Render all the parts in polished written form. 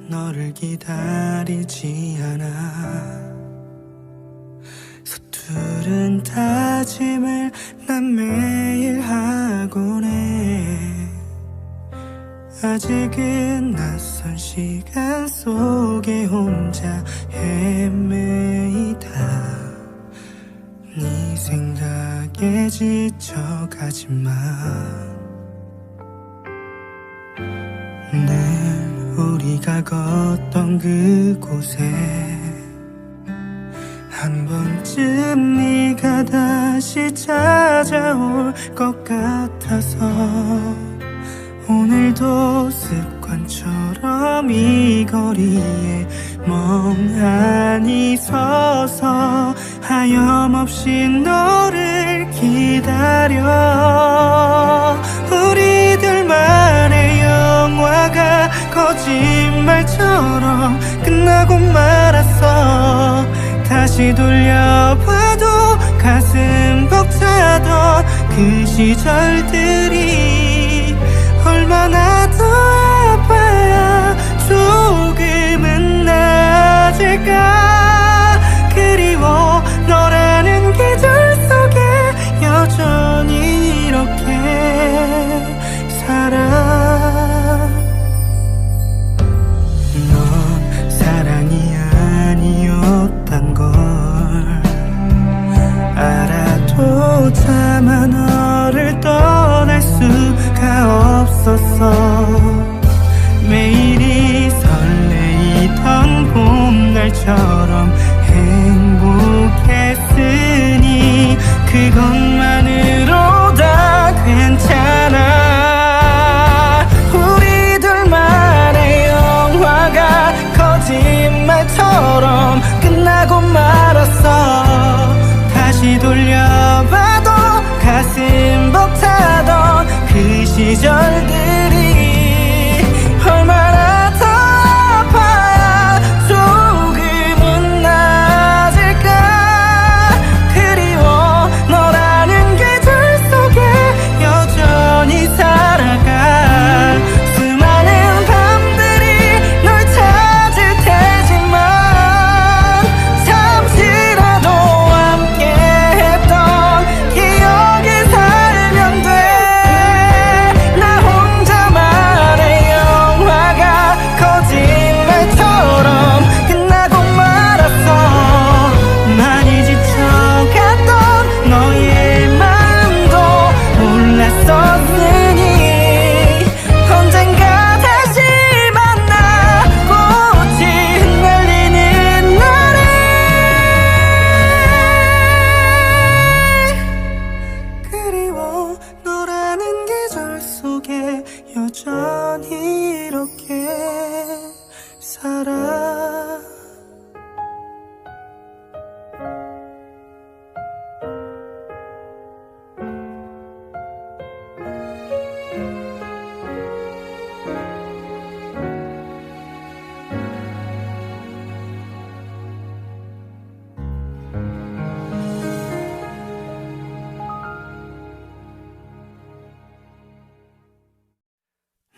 너를 기다리지 않아. 서투른 다짐을 난 매일 하곤 해. 아직은 낯선 시간 속에 혼자 헤매이다. 네 생각에 지쳐가지만 늘 우리가 걷던 그곳에 한 번쯤 네가 다시 찾아올 것 같아서 오늘도 습관처럼 이 거리에 멍하니 서서 하염없이 너를 기다려. 우리들만의 영화가 거짓말처럼 끝나고 말았어. 다시 돌려봐도 가슴 벅차던 그 시절들이 얼마나 더 아파야 조금은 나아질까. 그리워 너라는 계절 속에 여전히 이렇게 살아. 넌 사랑이 아니었단 걸 알아도 차마 너를 떠날 수가 없었어. 매일이 설레이던 봄날처럼 행복했으니 그것만으로 다 괜찮아. 우리들만의 영화가 거짓말처럼 끝나고 말았어. 다시 돌려봐도 가슴 벅차던 그 시절들이 얼마나 더 아파야 조금은 나아질까. 그리워 너라는 계절 속에 여전히 살아가. 수많은 밤들이 널 찾을 테지만 잠시라도 함께했던 기억이 살면 돼. 나 혼자만의 영화가 거짓말처럼 끝나고 말았어. 많이 지쳐갔던 너의 마음도 몰랐었으니 언젠가 다시 만나 꽃이 흩날리는 날에 그리워 너라는 계절 속에 여전히 이렇게 살아.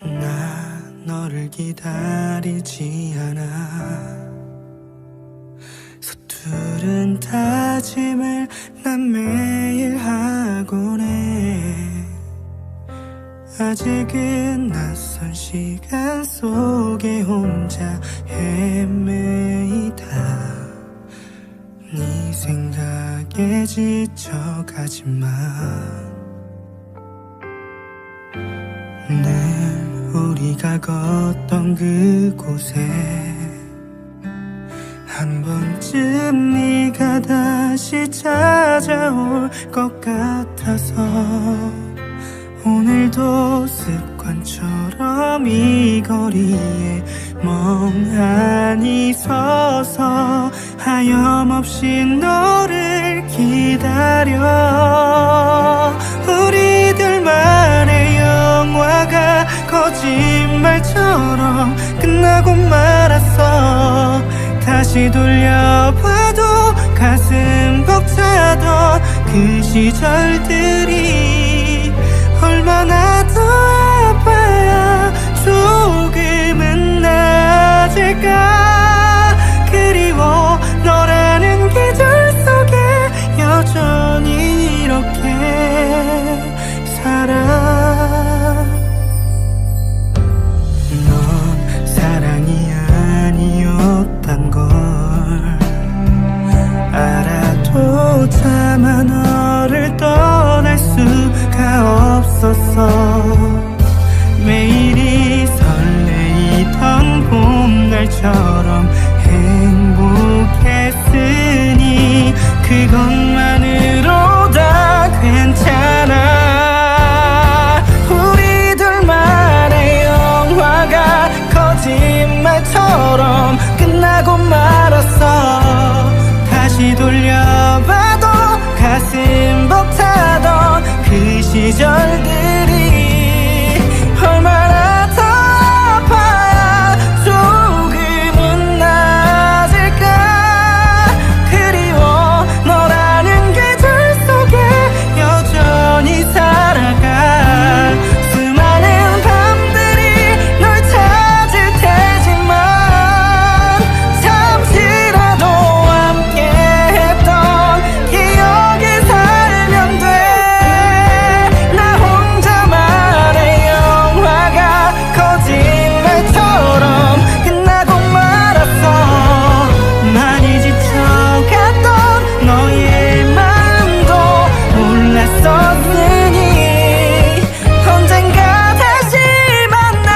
나 너를 기다리지 않아. 서투른 다짐을 난 매일 하곤 해. 아직은 낯선 시간 속에 혼자 헤매이다. 네 생각에 지쳐가지만 늘 우리가 걷던 그곳에 한 번쯤 네가 다시 찾아올 것 같아서 오늘도 습관처럼 이 거리에 멍하니 서서 하염없이 너를 기다려. 우리들만의 영화가 거짓말처럼 끝나고 말았어. 다시 돌려봐도 가슴 벅차던 그 시절들이 얼마나 더 아파야 조금은 나아질까. 사랑이 아니었단 걸 알아도 차마 너를 떠날 수가 없었어. 매일이 설레이던 봄날처럼 행복했으니 그것만으로 다 괜찮아. 우리 둘만의 영화가 거짓말처럼 끝나고 말았어. 다시 돌려봐도 가슴 벅차던 그 시절들이 얼마나 더 아파야 조금은 나아질까. 그리워 너라는 계절 속에 여전히 살아가. 수많은 밤들이 널 찾을 테지만 잠시라도 함께했던 기억이 살면 돼. 나 혼자만의 영화가 거짓말처럼 끝나고 말았어. 많이 지쳐갔던 너의 마음도 몰랐었으니 언젠가 다시 만나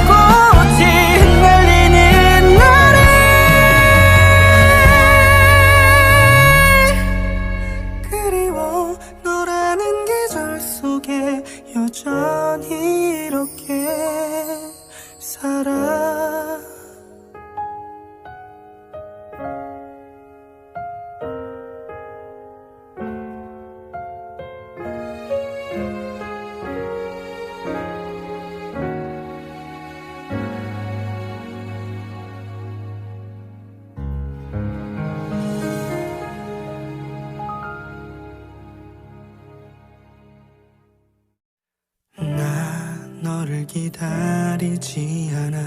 꽃이 흩날리는 날에 그리워 너라는 계절 속에 여전히 이렇게 살아. 나 너를 기다리지 않아.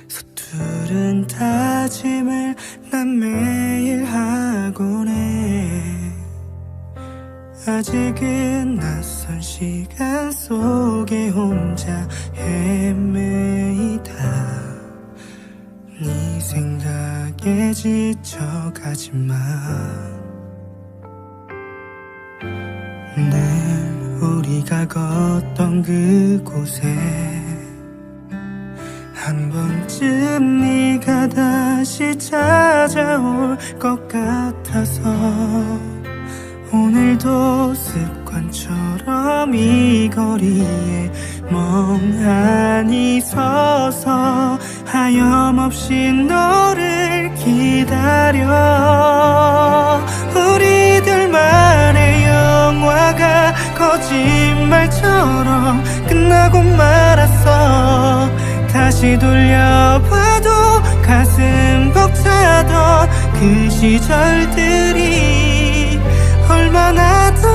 서투른 다짐을 난 매일 하곤 해. 아직은 낯선 시간 속에 혼자 헤매이다. 네 생각에 지쳐가지만 늘 우리가 걷던 그곳에 한 번쯤 네가 다시 찾아올 것 같아서 오늘도 습관처럼 이 거리에 멍하니 서서 하염없이 너를 기다려. 우리들만의 영화가 거짓말처럼 끝나고 말았어. 다시 돌려봐도 가슴 벅차던 그 시절들이 얼마나 더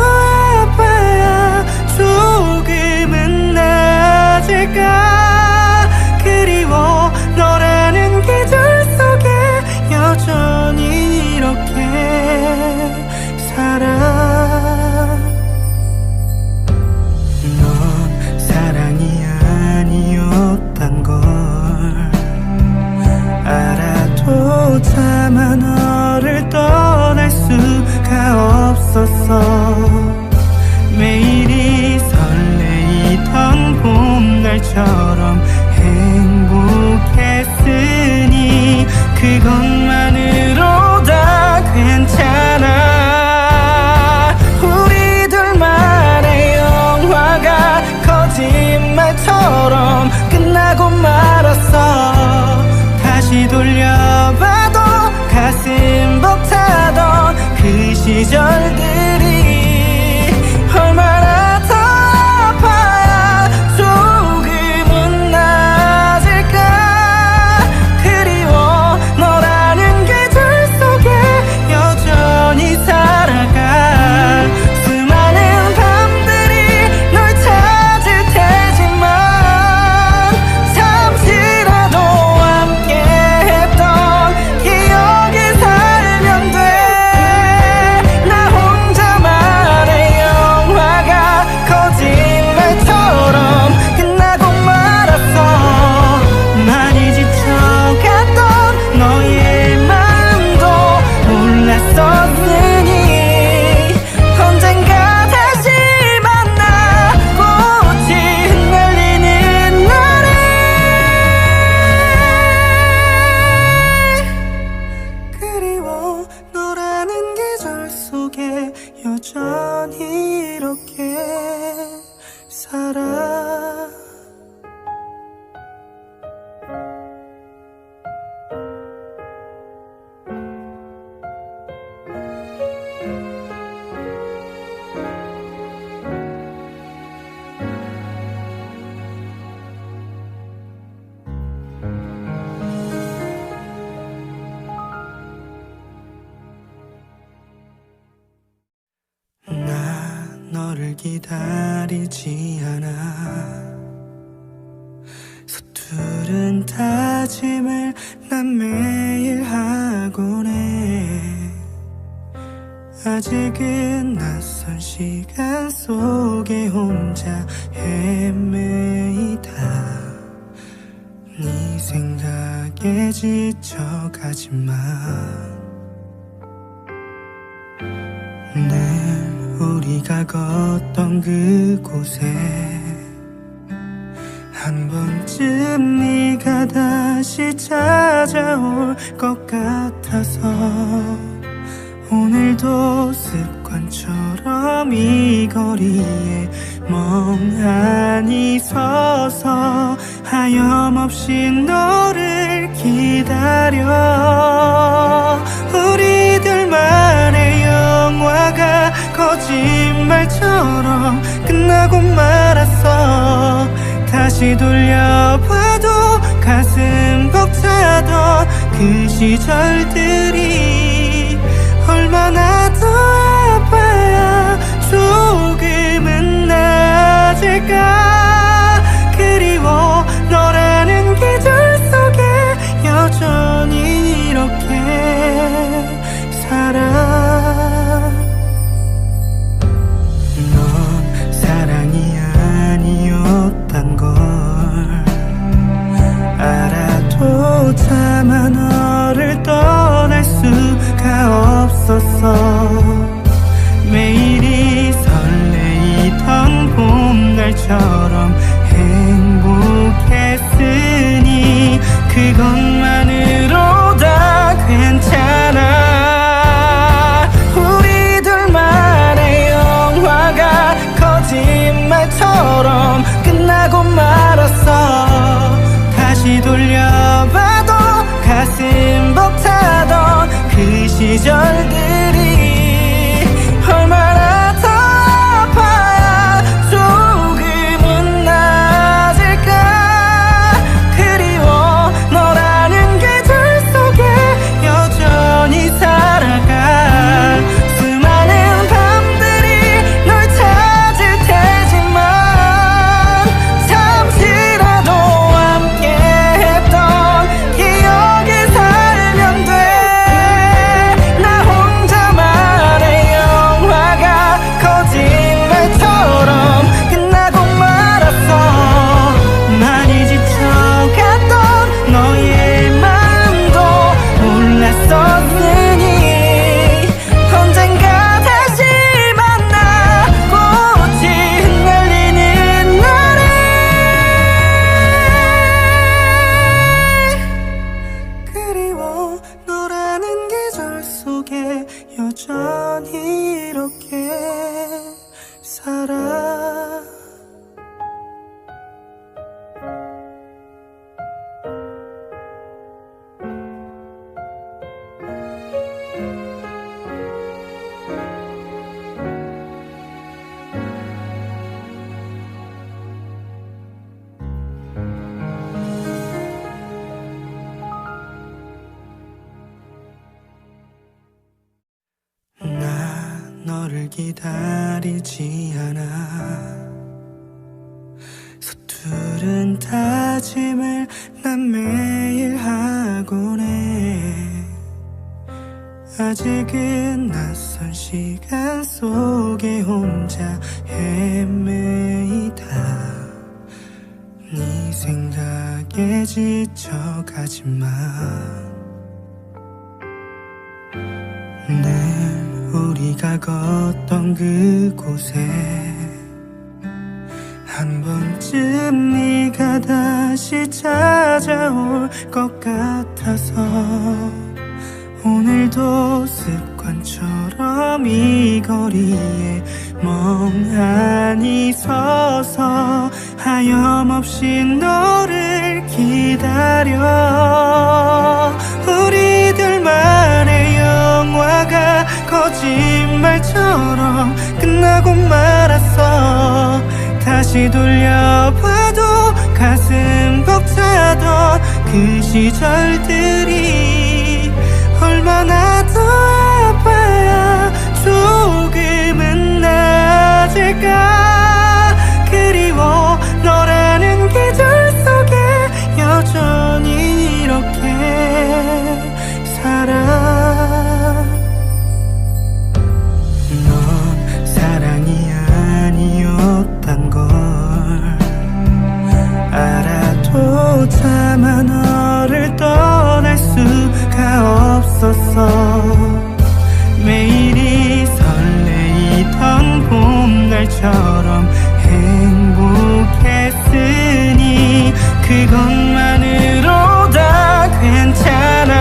아파야 조금은 나아질까. 그리워 너라는 계절 속에 여전히 이렇게 살아. 넌 사랑이 아니었단 걸 알아도 차마 너를 떠날 수가 없었어. 매일이 설레이던 봄날처럼 행복했으니 그것만으로 다 괜찮아. 우리 둘만의 영화가 거짓말처럼 끝나고 말았어. 다시 돌려봐도 가슴 벅차던 그 시절들이 얼마나 더 아파야 조금은 나아질까. 그리워 너라는 계절 속에 여전히 살아가. 수많은 밤들이 널 찾을 테지만 잠시라도 함께했던 기억이 살면 돼. 나 혼자 너를 기다리지 않아. 서투른 다짐을 난 매일 하곤 해. 아직은 낯선 시간 속에 혼자 헤매이다. 네 생각에 지쳐가지만 늘 우리가 걷던 그곳에 한 번쯤 네가 다시 찾아올 것 같아서 오늘도 습관처럼 이 거리에 멍하니 서서 하염없이 너를 기다려. 우리들만의 영화가 거짓말처럼 끝나고 말았어. 다시 돌려봐도 가슴 벅차던 그 시절들이 얼마나 더 아파야 조금은 나아질까. 그리워 너라는 계절 속에 여전히 이렇게 살아. 넌 사랑이 아니었단 걸 알아도 차마 너를 떠날 수가 없었어. 매일이 설레이던 봄날처럼 행복했으니 그것만으로 다 괜찮아. 우리들만의 영화가 거짓말처럼 끝나고 말았어. 다시 돌려봐도 가슴 벅차던 그 시절들이 얼마나 더 아파야 조금은 나아질까. 그리워 너라는 계절 속에 여전히 살아가. 수많은 밤들이 널 찾을 테지만 잠시라도 함께했던 기억에 살면 돼. 나 혼자만의 영화가 거짓말처럼 끝나고 말았어. 많이 지쳐갔던 너의 마음도 몰랐었으니 언젠가 다시 만나 꽃이 흩날리는 날에 그리워 너라는 계절 속에 여전히 이렇게 살아. 나 너를 기다리지 않아. 서투른 다짐을 난 매일 하곤 해. 아직은 낯선 시간 속에 혼자 헤매이다. 네 생각에 지쳐가지만 늘 우리가 걷던 그곳에 한 번쯤 네가 다시 찾아올 것 같아서 오늘도 습관처럼 이 거리에 멍하니 서서 하염없이 너를 기다려. 우리들만의 영화가 거짓말처럼 끝나고 말았어. 다시 돌려봐도 가슴 벅차던 그 시절들이 얼마나 더 아파야 조금은 나아질까. 차마 너를 떠날 수가 없었어. 매일이 설레이던 봄날처럼 행복했으니 그것만으로 다 괜찮아.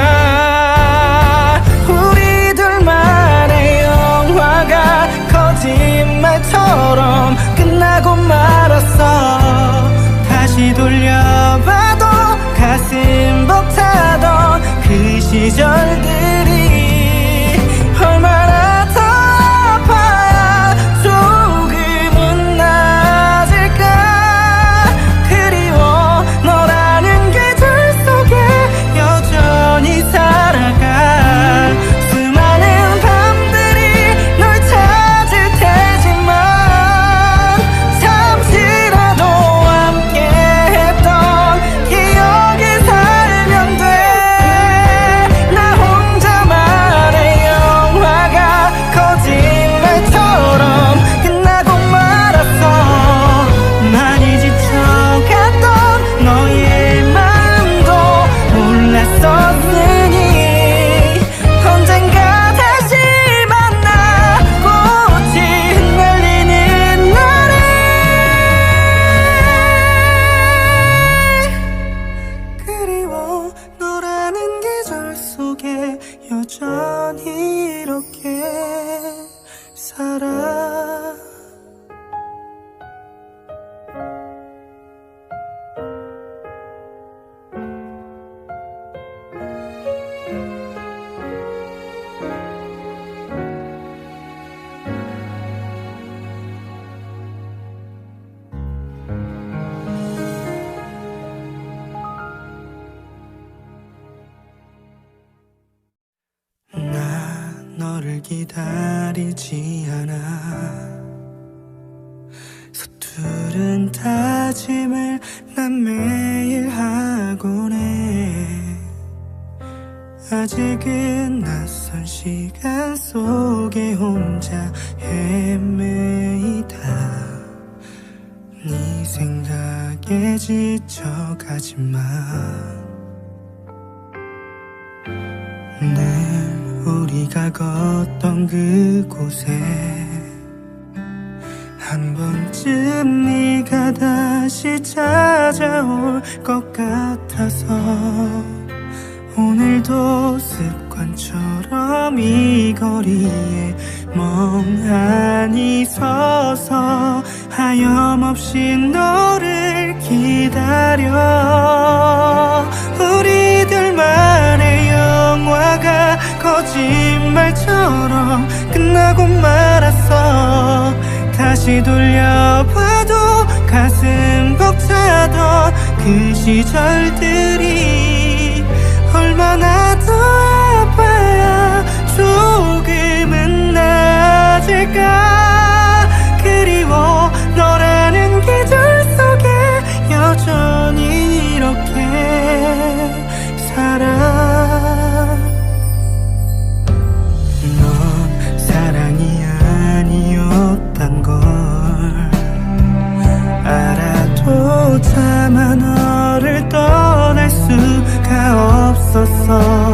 우리 둘만의 영화가 거짓말처럼 끝나고 말았어. 다시 돌려봐도 가슴 벅차던 그 시절들이 얼마나 더 아파야 조금은 나아질까. 그리워 너라는 계절 속에 여전히 살아갈 수많은 밤들이 널 찾을 테지만 잠시라도 함께했던 기억이 살면 돼. 나 혼자만의 영화가 거짓말처럼 끝나고 말았어. 많이 지쳐갔던 너의 마음도 몰랐었으니 언젠가 다시 만나 꽃이 흩날리는 날에 그리워 너라는 계절 속에 여전히 이렇게 살아. 나 너를 기다리지 않아. 서투른 다짐을 난 매일 하곤 해. 아직은 낯선 시간 속에 혼자 헤매이다. 네 생각에 지쳐가지만 늘 우리가 걷던 그곳에 한 번쯤 네가 다시 찾아올 것 같아서 오늘도 습관처럼 이 거리에 멍하니 서서 하염없이 너를 기다려. 우리들만의 영화가 거짓말처럼 끝나고 말았어. 다시 돌려봐도 가슴 벅차던 그 시절들이 얼마나 더 아파야 조금은 나아질까. 그리워 너라는 계절 속에 여전히 이렇게 살아. 넌 사랑이 아니었단 걸 알아도 차마 너를 떠날 수가 없었어.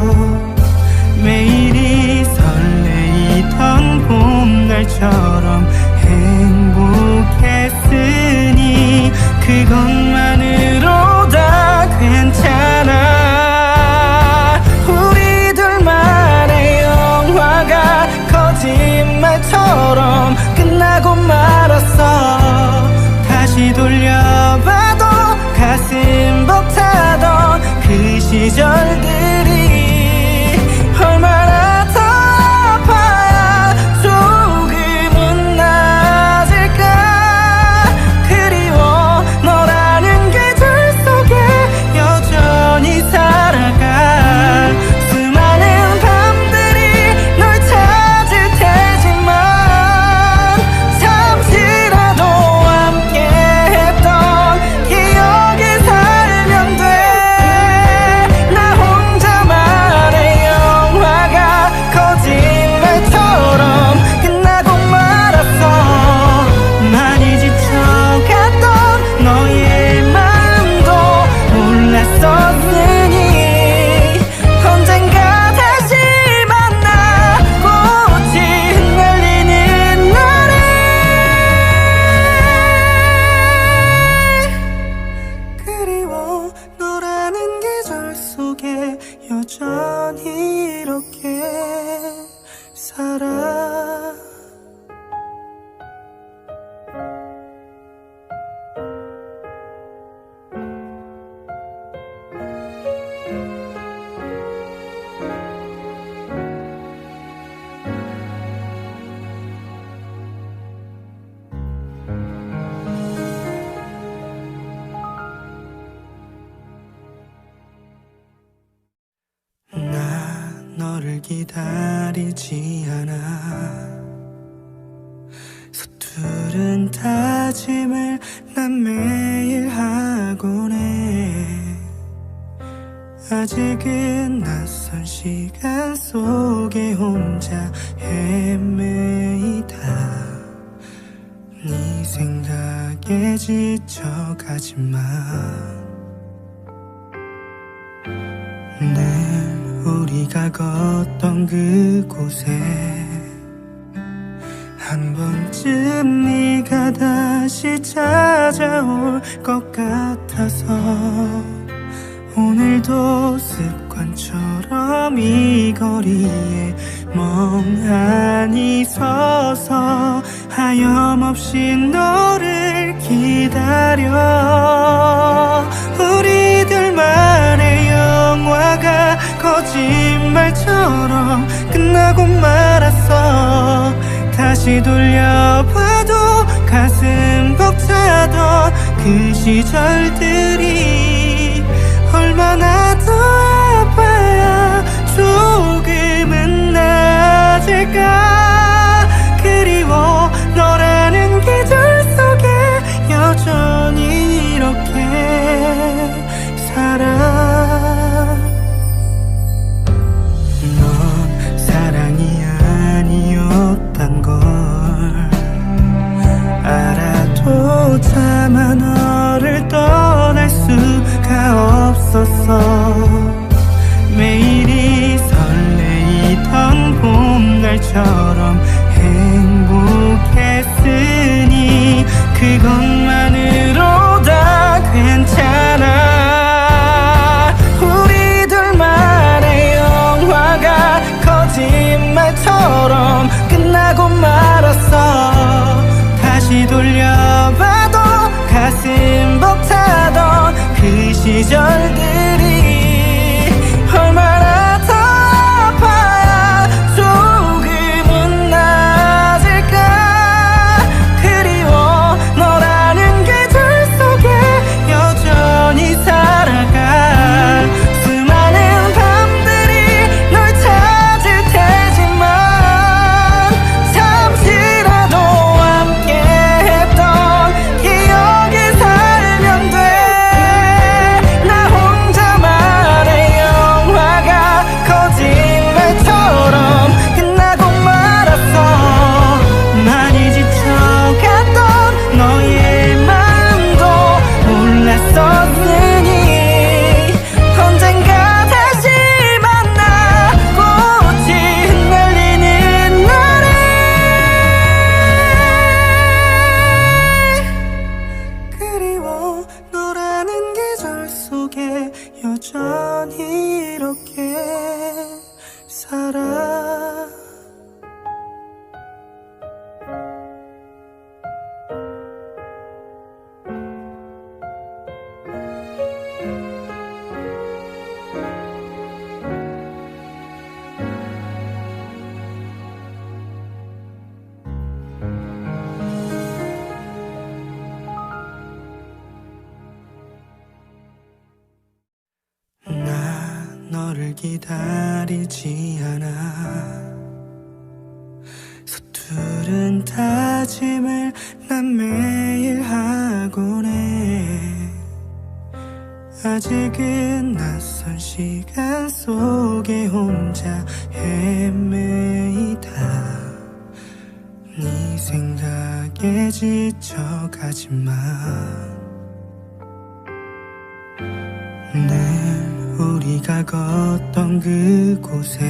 그리워 너라는 계절 속에 여전히 이렇게 살아. 너를 기다리지 않아. 서투른 다짐을 난 매일 하곤 해. 아직은 낯선 시간 속에 혼자 헤매이다. 네 생각에 지쳐가지만 늘 우리가 걷던 그곳에 한 번쯤 네가 다시 찾아올 것 같아서 오늘도 습관처럼 이 거리에 멍하니 서서 하염없이 너를 기다려. 우리들만의 영화가 거짓말처럼 끝나고 말았어. 다시 돌려봐도 가슴 벅차던 그 시절들이 얼마나 더 아파야 조금은 나아질까. 그리워 너라는 계절 속에 여전히 이렇게 살아. 넌 사랑이 아니었단 걸 알아도 차마 너를 떠날 수가 없었어. 매일이 설레이던 봄날처럼 행복했으니 그것만으로 다 괜찮아. 우리들만의 영화가 거짓말처럼 끝나고 말았어. 다시 돌려봐도 가슴 벅차던 그 시절들이 얼마나 더 아파야 조금은 나아질까. 그리워 너라는 계절 속에 여전히 살아가. 수많은 밤들이 널 찾을 테지만 잠시라도 함께했던 기억에 살면 돼. 나 혼자만의 영화가 거짓말처럼 끝나고 말았어. 많이 지쳐갔던 너의 마음도 몰랐었으니 언젠가 다시 만나 꽃이 흩날리는 날에 그리워 너라는 계절 속에 여전히 이렇게 살아. 나 너를 기다리지 않아. 서투른 다짐을 난 매일 하곤 해. 아직은 낯선 시간 속에 혼자 헤매이다. 네 생각에 지쳐가지만 늘 우리가 걷던 그곳에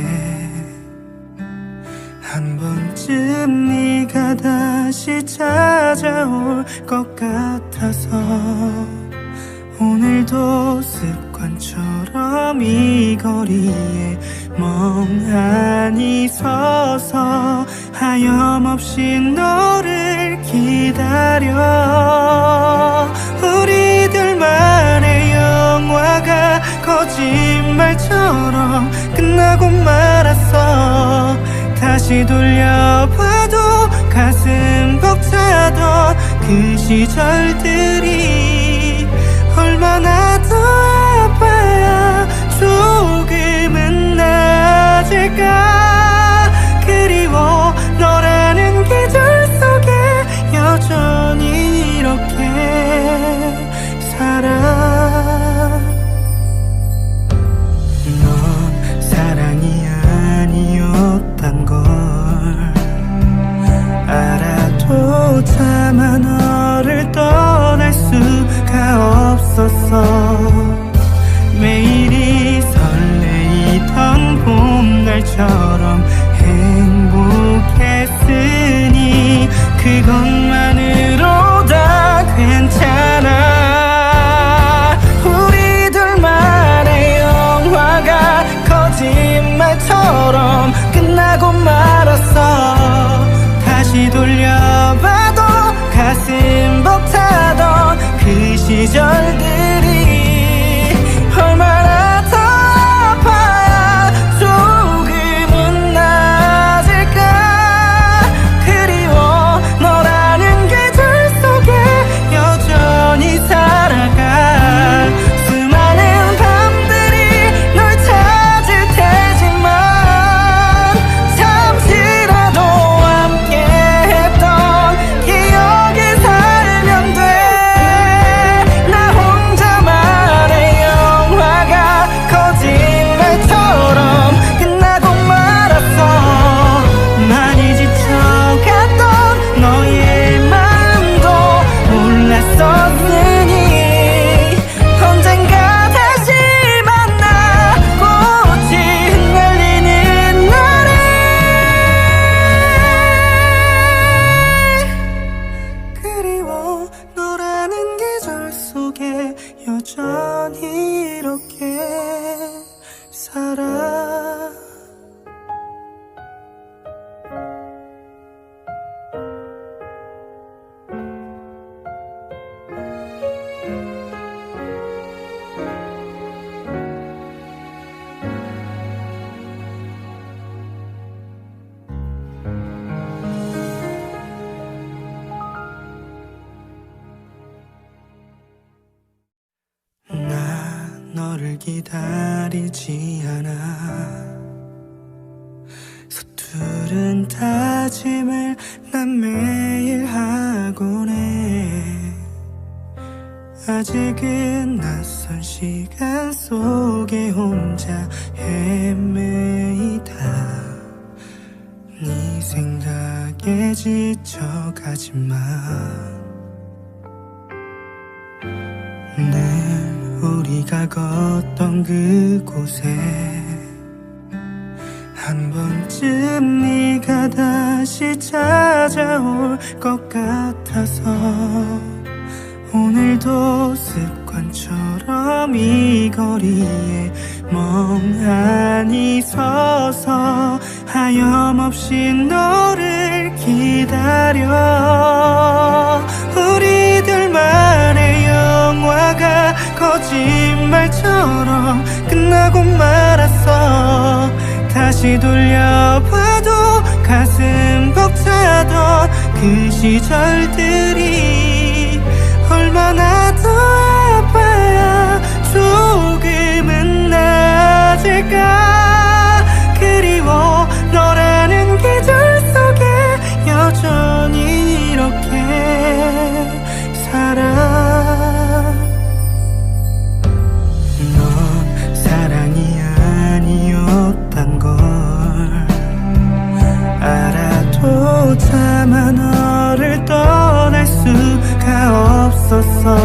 한 번쯤 네가 다시 찾아올 것 같아서 오늘도 습관처럼 이 거리에 멍하니 서서 하염없이 너를 기다려. 우리들만의 영화가 거짓말처럼 끝나고 말았어. 다시 돌려봐도 가슴 벅차던 그 시절들이 얼마나 더 아파야 조금은 나아질까. 그리워 너라는 계절 속에 여전히 이렇게 살아. 넌 사랑이 아니었단 걸 알아도 차마 너를 떠날 수가 없었어. 매일이 설레이던 봄날처럼 행복했으니 그것만으로 다 괜찮아. 우리들만의 영화가 거짓말처럼 끝나고 말았어. 다시 돌려봐도 가슴 벅차던 그 시절들이 얼마나 더 아파야 조금은 나아질까. 그리워 너라는 계절 속에 여전히 살아가. 수많은 밤들이 널 찾을 테지만 잠시라도 함께했던 기억이 살면 돼. 나 혼자만의 영화가 거짓말처럼 끝나고 말았어. 많이 지쳐갔던 너의 마음도 몰랐었으니 언젠가 다시 만나 꽃이 흩날리는 날에 그리워 너라는 계절 속에 여전히 이렇게 살아. 나 너를 기다리지 않아. 서투른 다짐을 난 매일 하곤 해. 아직은 낯선 시간 속에 혼자 헤매이다. 네 생각에 지쳐가지만 늘 우리가 걷던 그곳에 한 번쯤 네가 다시 찾아올 것 같아서 오늘도 습관처럼 이 거리에 멍하니 서서 하염없이 너를 기다려. 우리들만의 영화가 거짓말처럼 끝나고 말았어. 다시 돌려봐도 가슴 벅차던 그 시절들이 얼마나 더 아파야 조금은 나아질까. 그리워 너라는 계절 속에 여전히 이렇게 살아. 넌 사랑이 아니었단 걸 알아도 차마 너를 떠날 수가 없었어.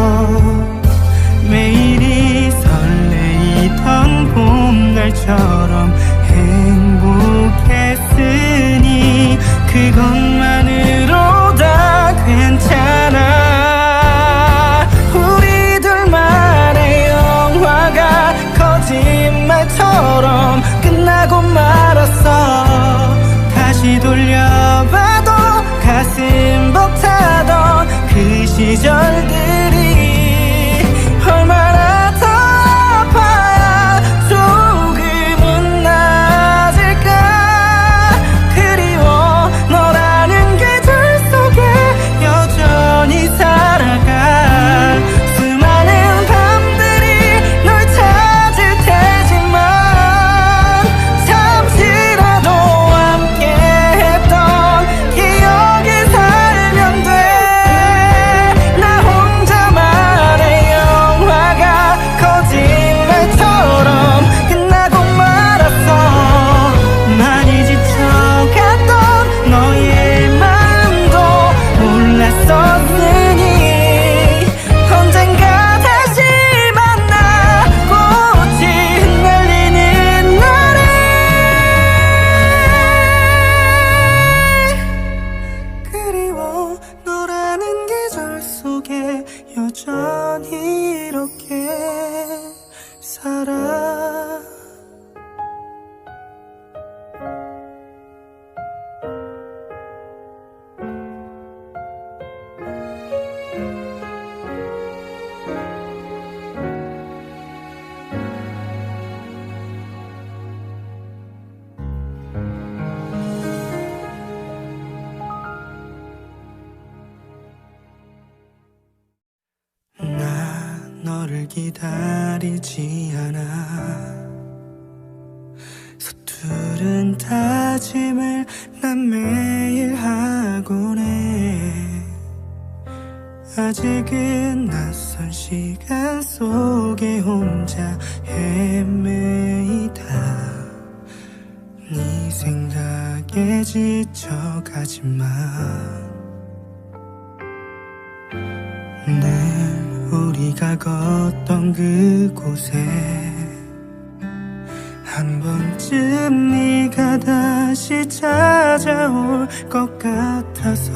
살아. 나 너를 기다리지 않아. 서투른 다짐을 난 매일 하곤 해. 아직은 낯선 시간 속에 혼자 헤매이다. 네 생각에 지쳐가지만 늘 우리가 걷던 그곳에 한 번쯤 네가 다시 찾아올 것 같아서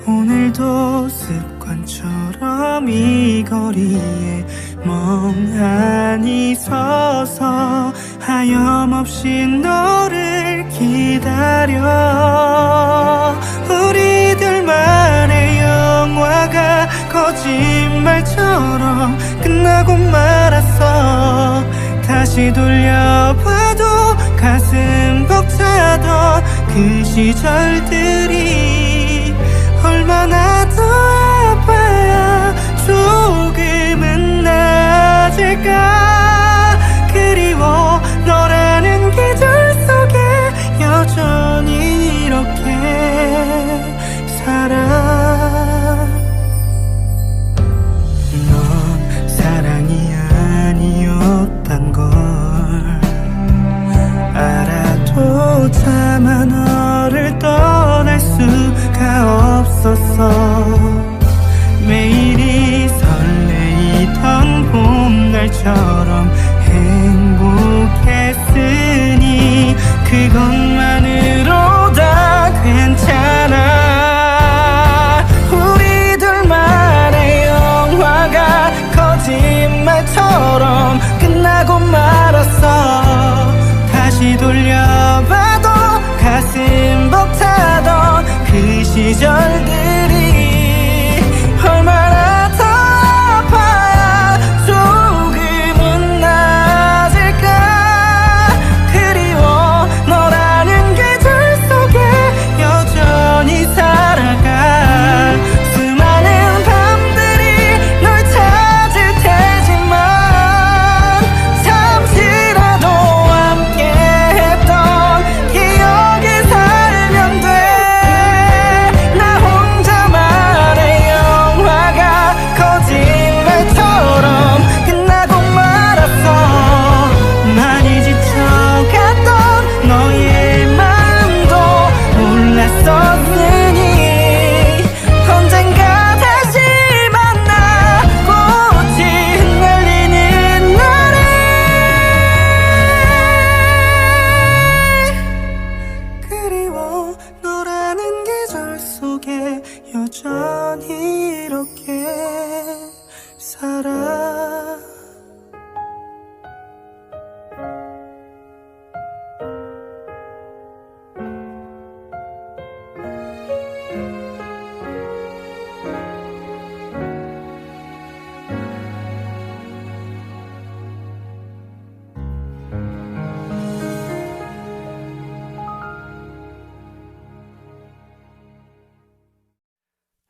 오늘도 습관처럼 이 거리에 멍하니 서서 하염없이 너를 기다려. 우리들만의 영화가 거짓말처럼 끝나고 말았어. 다시 돌려봐도 가슴 벅차던 그 시절들이 얼마나 더 아파야 조금은 나아질까. 그리워 너라는 계절 속에 여전히 이렇게 살아. 넌 사랑이 아니었단 걸 알아도 차마 너를 떠날 수가 없었어. 매일이 설레이던 봄날처럼 행복했으니 그것만으로 다 괜찮아. 우리들만의 영화가 거짓말처럼 끝나고 말았어. 다시 돌려봐도 가슴 벅차던 그 시절들이 얼마나 더 아파야 조금은 나아질까. 그리워 너라는 계절 속에 여전히 살아가. 수많은 밤들이 널 찾을 테지만 잠시라도 함께했던 기억에 살면 돼. 나 혼자만의 영화가 거짓말처럼 끝나고 말았어. 많이 지쳐갔던 너의 마음도 몰랐었으니 언젠가 다시 만나 꽃이 흩날리는 날에 그리워 너라는 계절 속에 여전히 이렇게 살아.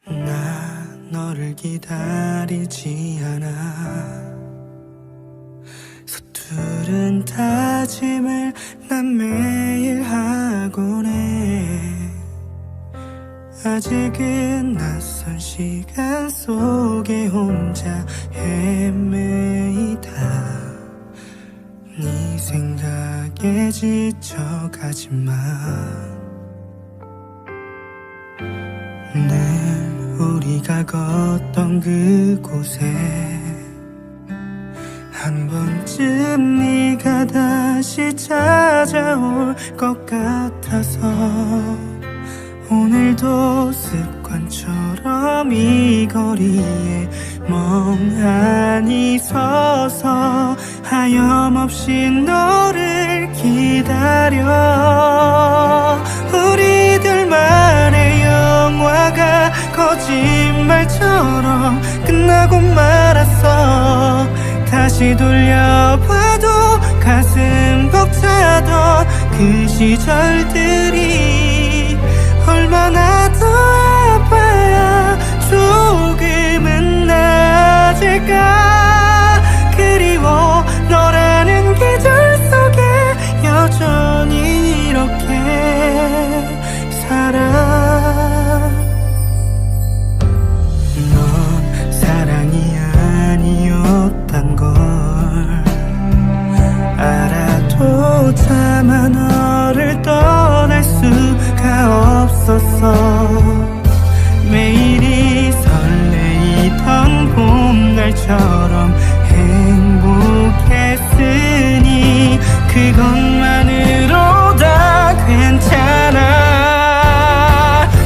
나 너를 기다리지 않아. 서투른 다짐을 난 매일 하곤 해. 아직은 낯선 시간 속에 혼자 헤매이다. 네 생각에 지쳐가지만 늘 우리가 걷던 그곳에 한 번쯤 네가 다시 찾아올 것 같아서 오늘도 습관처럼 이 거리에 멍하니 서서 하염없이 너를 기다려. 우리들만의 영화가 거짓말처럼 끝나고 말았어. 다시 돌려봐도 가슴 벅차던 그 시절들이 얼마나 더 아파야 조금은 나아질까. 그리워 너라는 계절 속에 여전히 이렇게 살아. 넌 사랑이 아니었단 걸 알아도 차마 너를 떠날 수가 없었어. 매일이 설레이던 봄날처럼 행복했으니 그것만으로 다 괜찮아.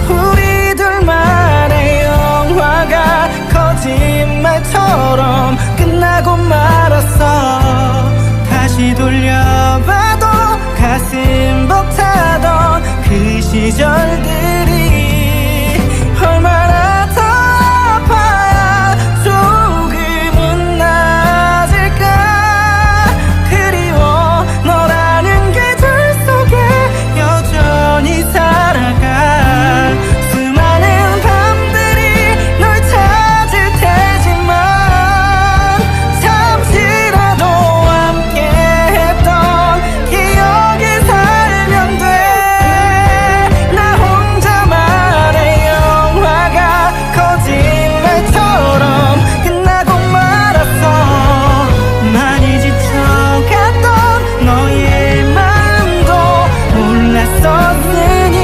우리들만의 영화가 거짓말처럼 끝나고 말았어. 다시 돌려봐도 가슴 벅차던 그 시절들이 얼마나 더 아파야 조금은 나아질까. 그리워 너라는 계절 속에 여전히 살아가. 수많은 밤들이 널 찾을 테지만 잠시라도 함께했던 기억이 살면 돼. 나 혼자만의 영화가 거짓말처럼 끝나고 말았어. 많이 지쳐갔던 너의 마음도 몰랐었으니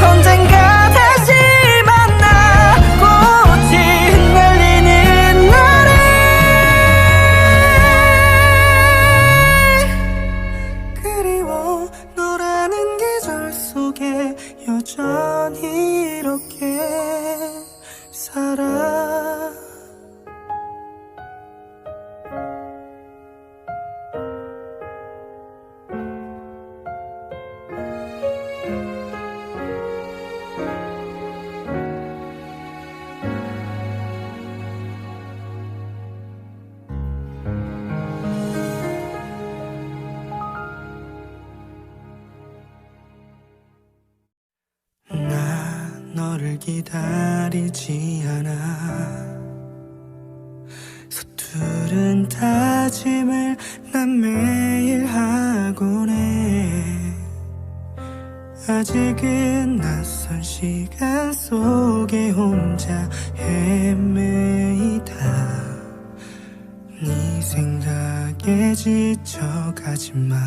언젠가 다시 만나 꽃이 흩날리는 날에 그리워 너라는 계절 속에 여전히 이렇게 살아. 나 너를 기다리지 않아. 서투른 다짐을 난 매일 하곤 해. 아직은 낯선 시간 속에 혼자 헤매이다. 네 생각에 지쳐가지만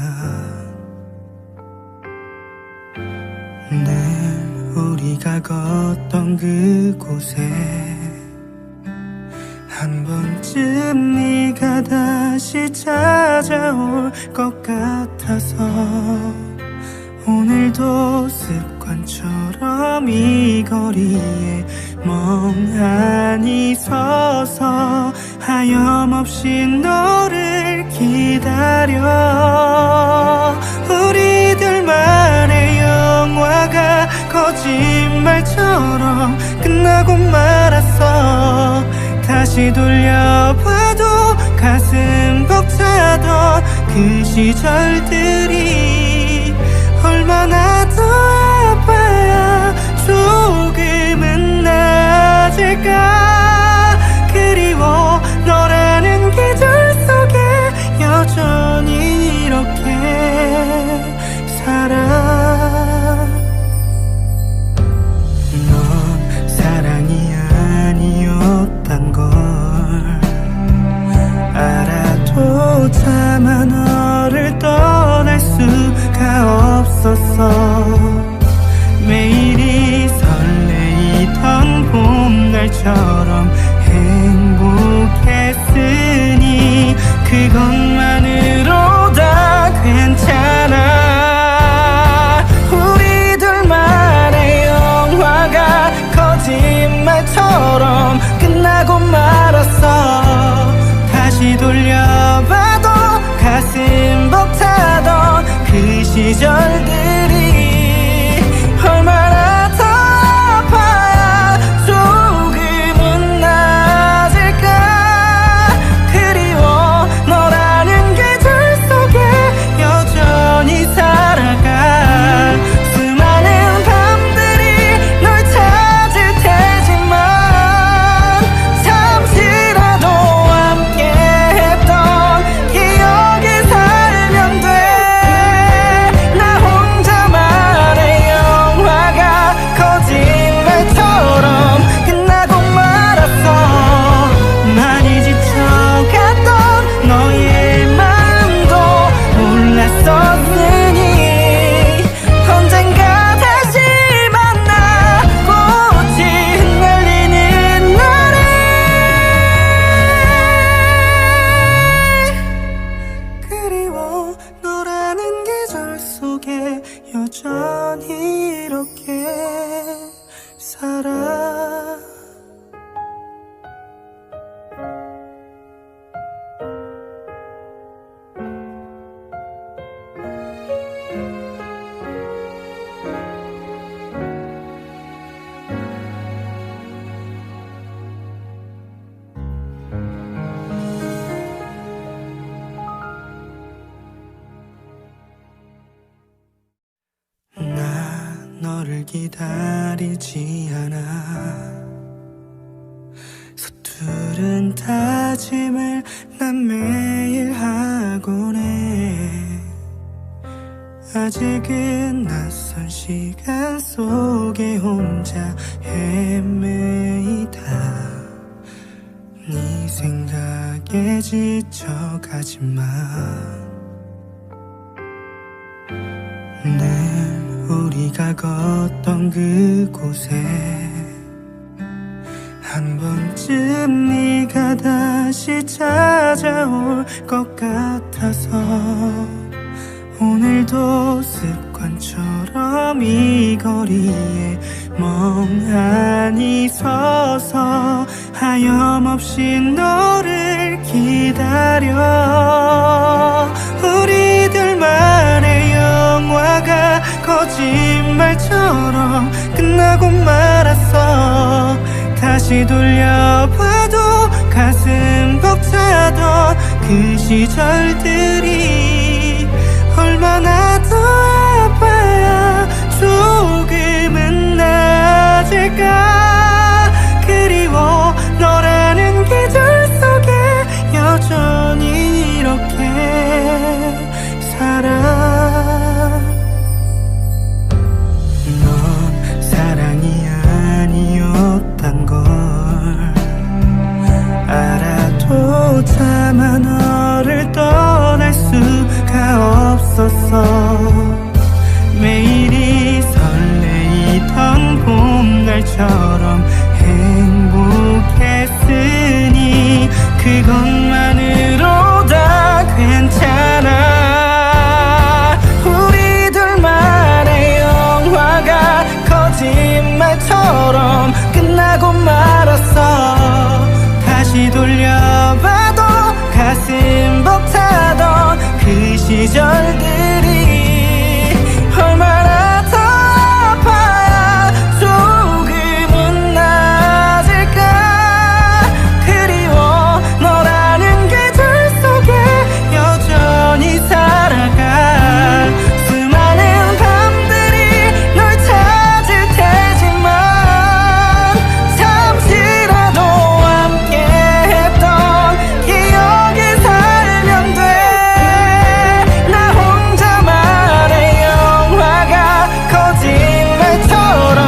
늘 우리가 걷던 그곳에 한 번쯤 네가 다시 찾아올 것 같아서 오늘도 습관처럼 이 거리에 멍하니 서서 하염없이 너를 기다려. 우리들만의 영화가 거짓말처럼 끝나고 말았어. 다시 돌려봐도 가슴 벅차던 그 시절들이 얼마나 더 아파야 조금은 나아질까. 그리워 너라는 계절 속에 여전히 이렇게 살아. 넌 사랑이 아니었단 걸 알아도 차마 너를 떠날 수가 없었어. 매일이 설레이던 봄날처럼 행복했으니 그것만으로 다 괜찮아. 우리들만의 영화가 거짓말처럼 끝나고 다시 돌려봐도 가슴 벅차던 그 시절들이 얼마나 더 아파야 조금은 나아질까. 그리워 너라는 계절 속에 여전히 살아갈 수많은 밤들이 널 찾을 테지만 잠시라도 함께했던 기억이 살면 돼. 나 혼자만의 영화가 거짓말처럼 끝나고 말았어. 많이 지쳐갔던 너의 마음도 몰랐었으니 언젠가 다시 만나 꽃이 흩날리는 날에 그리워 너라는 계절 속에 여전히 이렇게 살아. 나 너를 기다리지 않아. 서투른 다짐을 난 매일 하곤 해. 아직은 낯선 시간 속에 혼자 헤매이다. 네 생각에 지쳐가지만 늘 우리가 걷던 그곳에 한 번쯤 네가 다시 찾아올 것 같아서 오늘도 습관처럼 이 거리에 멍하니 서서 하염없이 너를 기다려. 우리들만의 영화가 거짓말처럼 끝나고 말았어. 다시 돌려봐도 가슴 벅차던 그 시절들이 얼마나 더 아파야 조금은 나아질까. 그리워 너라는 계절 속에 여전히 이렇게 살아. 넌 사랑이 아니었단 걸 알아도 차마 너를 떠날 수가 없었어. 매일이 설레이던 봄날처럼 행복했으니 그것만으로 다 괜찮아. 우리들만의 영화가 거짓말처럼 끝나고 말았어. 다시 돌려봐도 가슴 벅차던 그 시절들이 얼마나 더 아파야 조금은 나아질까. 그리워 너라는 계절 속에 여전히 살아갈 수많은 밤들이 널 찾을 테지만 잠시라도 함께했던 기억이 살면 돼. 나 혼자만의 영화가 거짓말처럼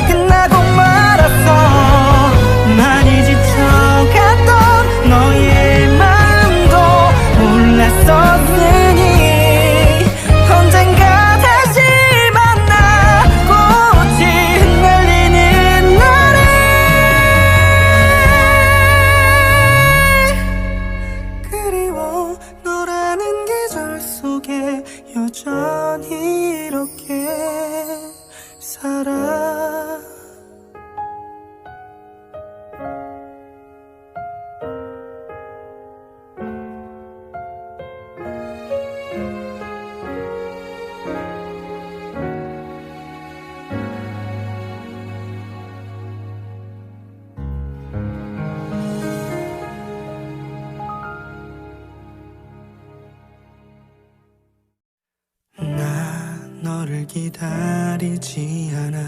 끝나고 말았어. 많이 지쳐갔던 너의 마음도 몰랐었으니 언젠가 다시 만나 꽃이 흩날리는 날에 그리워 너라는 계절 속에 여전히 이렇게 살아. 너를 기다리지 않아.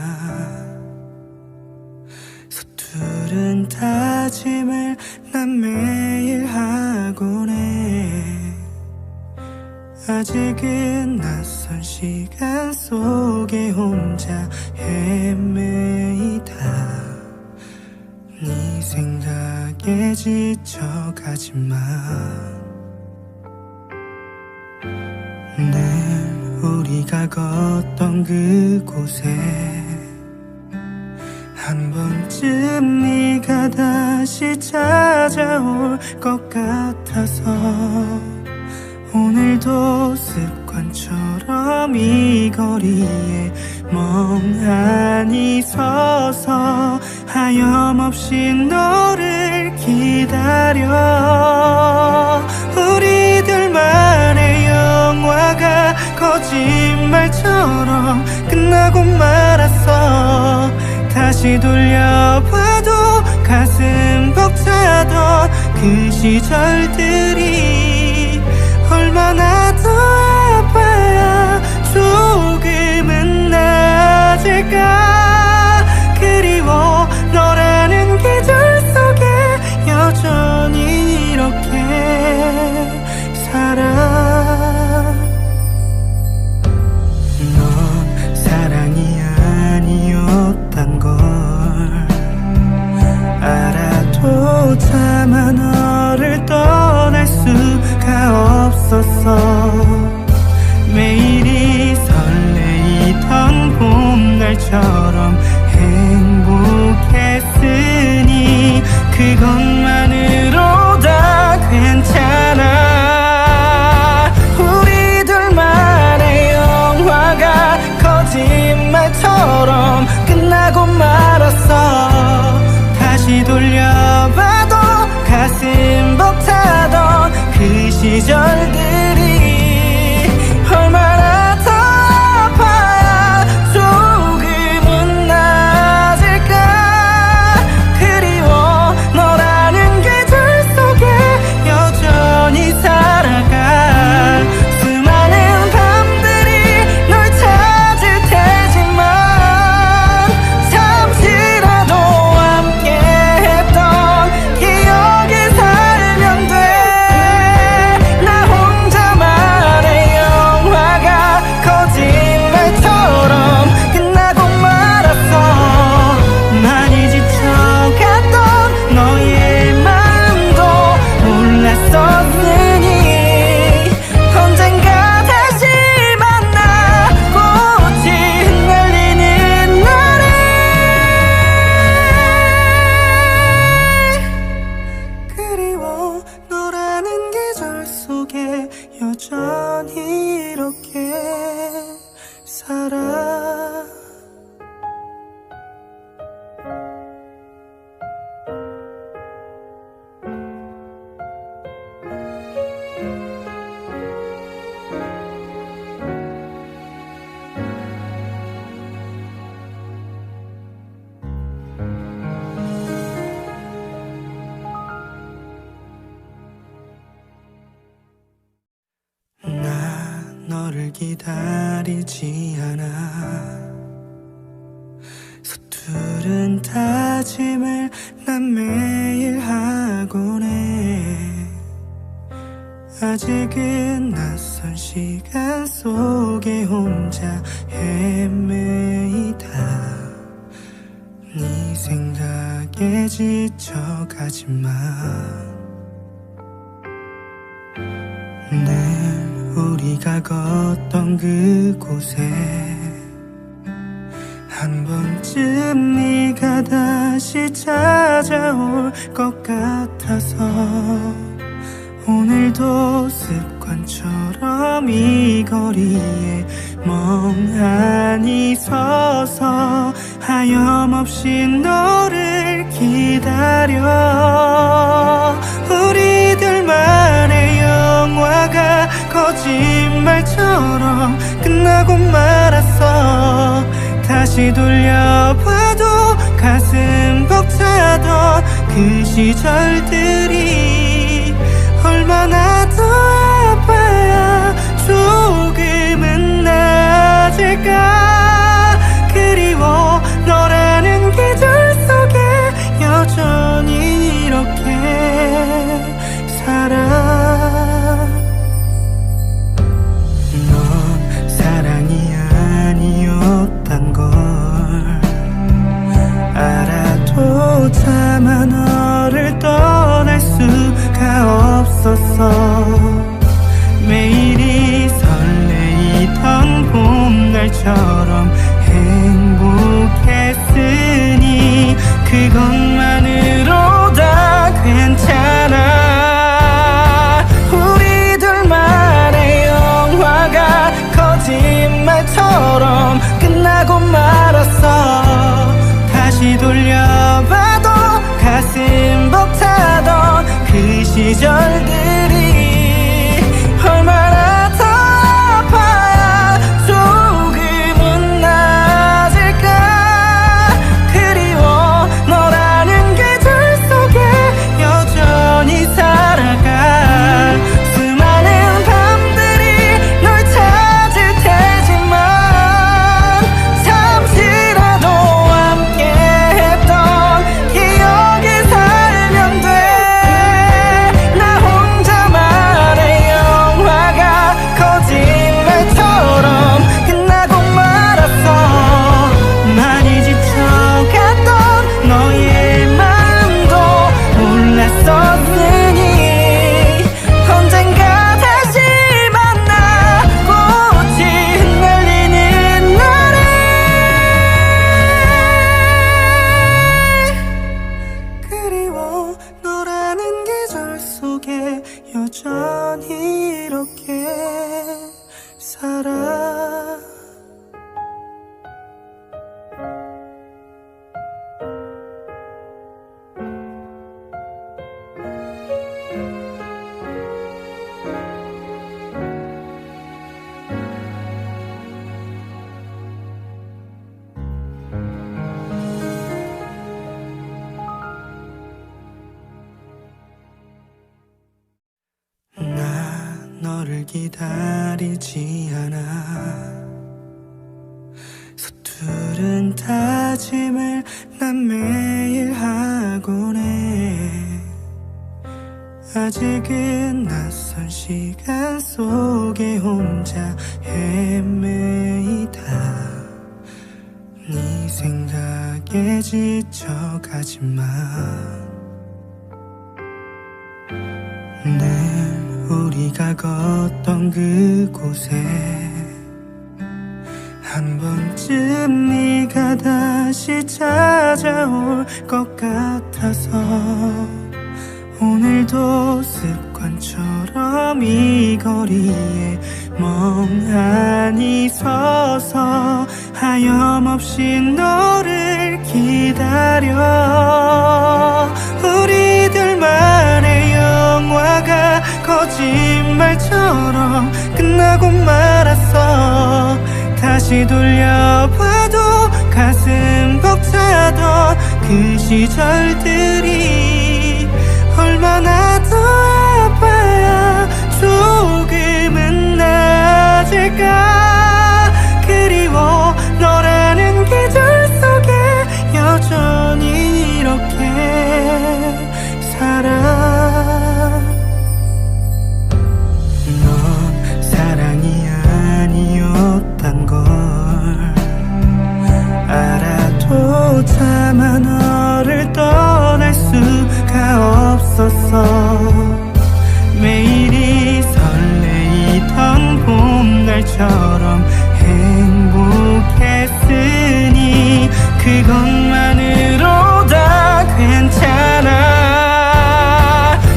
서투른 다짐을 난 매일 하곤 해. 아직은 낯선 시간 속에 혼자 헤매이다. 네 생각에 지쳐가지만 늘 우리가 걷던 그곳에 한 번쯤 네가 다시 찾아올 것 같아서 오늘도 습관처럼 이 거리에 멍하니 서서 하염없이 너를 기다려. 우리들만의 영화가 거짓말처럼 끝나고 말았어. 다시 돌려봐도 가슴 벅차던 그 시절들이 얼마나 더 아파야 조금은 나아질까. 그리워 너라는 계절 속에 여전히 이렇게 살아. 넌 사랑이 아니었단 걸 알아도 차마 너를 떠날 수가 없었어. 매일이 설레이던 봄날처럼 행복했으니 그것만으로 다 괜찮아. 우리들만의 영화가 거짓말처럼 끝나고 말았어. 다시 돌려봐도 가슴 벅차던 그 시절들이 얼마나 더 아파야 조금은 나아질까. 그리워 너라는 계절 속에 여전히 살아가. 수많은 밤들이 널 찾을 테지만 잠시라도 함께했던 기억에 살면 돼. 나 혼자만의 영화가 거짓말처럼 끝나고 말았어. 많이 지쳐갔던 너의 마음도 몰랐었으니 언젠가 다시 만나 꽃이 흩날리는 날에 그리워 너라는 계절 속에 여전히 이렇게 살아. 나 너를 기다리지 않아. 서투른 다짐을 난 매일 하곤 해. 아직은 낯선 시간 속에 혼자 헤매이다. 네 생각에 지쳐가지만 늘 우리가 걷던 그곳에 한 번쯤 네가 다시 찾아올 것 같아서 오늘도 습관처럼 이 거리에 멍하니 서서 하염없이 너를 기다려. 우리들만의 영화가 거짓말처럼 끝나고 말았어. 다시 돌려봐도 가슴 벅차던 그 시절들이 얼마나 더 아파야 조금은 나아질까. 매일이 설레이던 봄날처럼 행복했으니 그것만으로 다 괜찮아. 우리 둘만의 영화가 거짓말처럼 끝나고 말았어. 다시 돌려봐도 가슴 벅차던 그 시절들이 얼마나 더 아파야 조금은 나아질까. 그리워 너라는 계절 속에 여전히 살아갈 수많은 밤들이 널 찾을 테지만 잠시라도 함께했던 기억에 살면 돼. 나 혼자만의 영화가 거짓말처럼 끝나고 말았어. 많이 지쳐갔던 너의 마음도 몰랐었으니 언젠가 다시 만나 꽃이 흩날리는 날에 그리워 너라는 계절 속에 여전히 이렇게 살아. 나 너를 기다리지 않아. 서투른 다짐을 난 매일 하곤 해. 아직은 낯선 시간 속에 혼자 헤매이다. 네 생각에 지쳐가지만 늘 우리가 걷던 그곳에 한 번쯤 네가 다시 찾아올 것 같아서 오늘도 습관처럼 이 거리에 멍하니 서서 하염없이 너를 기다려. 우리들만의 영화가 거짓말처럼 끝나고 말았어. 다시 돌려봐도 가슴 벅차던 그 시절들이 얼마나 더 아파야 조금은 나아질까. 그리워 너라는 계절 속에 여전히 이렇게 살아. 넌 사랑이 아니었단 걸 알아도 차마 너를 떠날 수가 없었어. 매일이 설레이던 봄날처럼 행복했으니 그것만으로 다 괜찮아.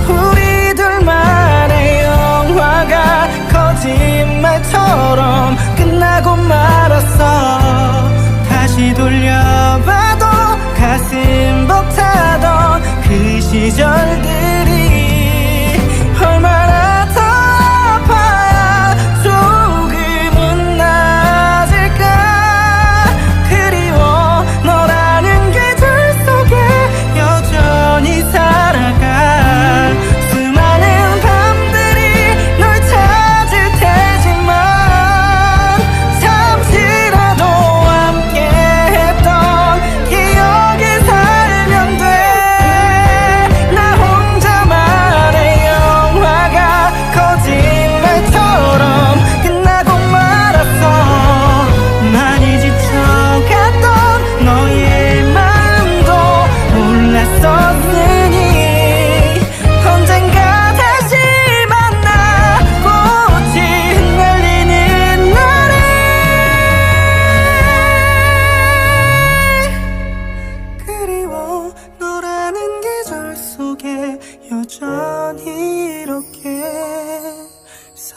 우리 둘만의 영화가 거짓말처럼 끝나고 말았어. 다시 돌려봐도 가슴 벅차던 그 시절들이 얼마나 더 아파야 조금은 나아질까. 그리워 너라는 계절 속에 여전히 살아갈 수많은 밤들이 널 찾을 테지만 잠시라도 함께했던 기억에 살면 돼. 나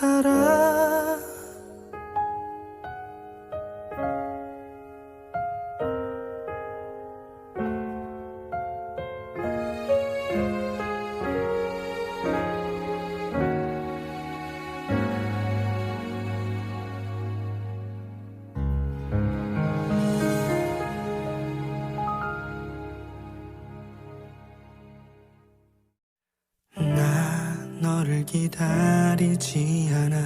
살아. 나 너를 기다리지 않아.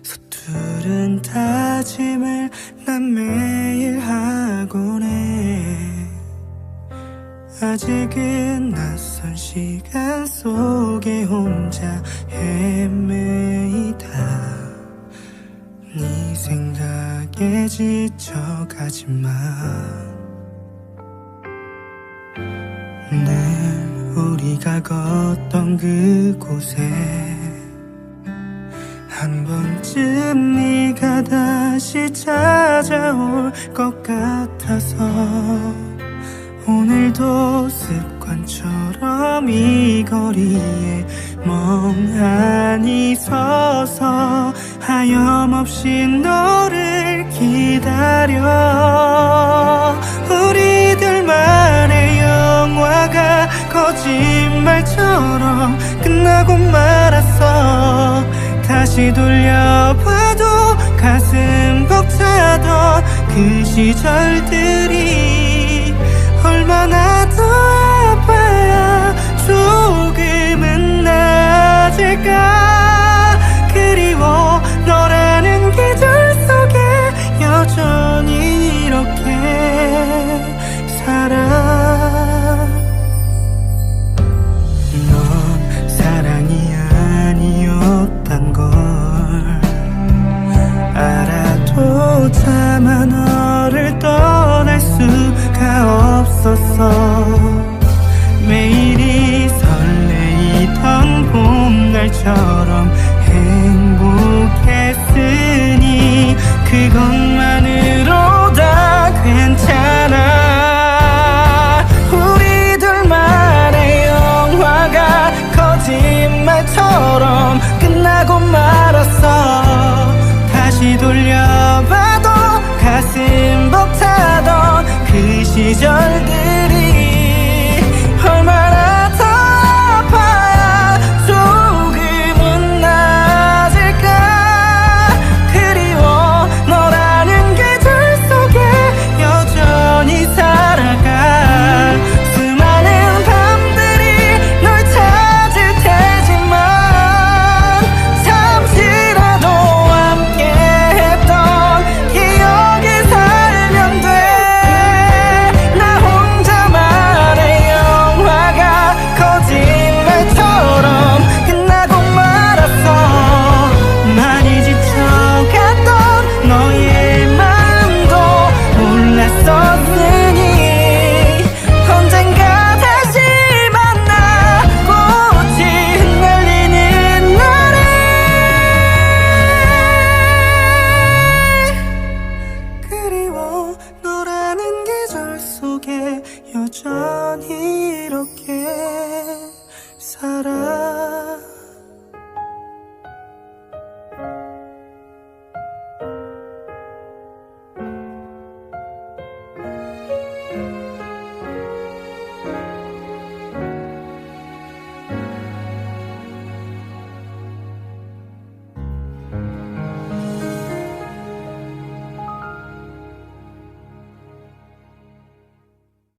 서투른 다짐을 난 매일 하곤 해. 아직은 낯선 시간 속에 혼자 헤매이다. 네 생각에 지쳐가지만 늘 우리가 걷던 그곳에 한 번쯤 네가 다시 찾아올 것 같아서 오늘도 습관처럼 이 거리에 멍하니 서서 하염없이 너를 기다려. 우리들만의 영화가 거짓말처럼 끝나고 말았어. 다시 돌려봐도 가슴 벅차던 그 시절들이 얼마나 더 아파야 조금은 나아질까. 그리워 너라는 계절 속에 여전히 이렇게 살아. 넌 사랑이 아니었단 걸 알아도 차마 너를 떠날 수가 없었어. 매일이 설레이던 봄날처럼 행복했으니 그것만으로 다 괜찮아. 우리들만의 영화가 거짓말처럼 끝나고 말았어. 다시 돌려봐도 가슴 벅차던 그 시절들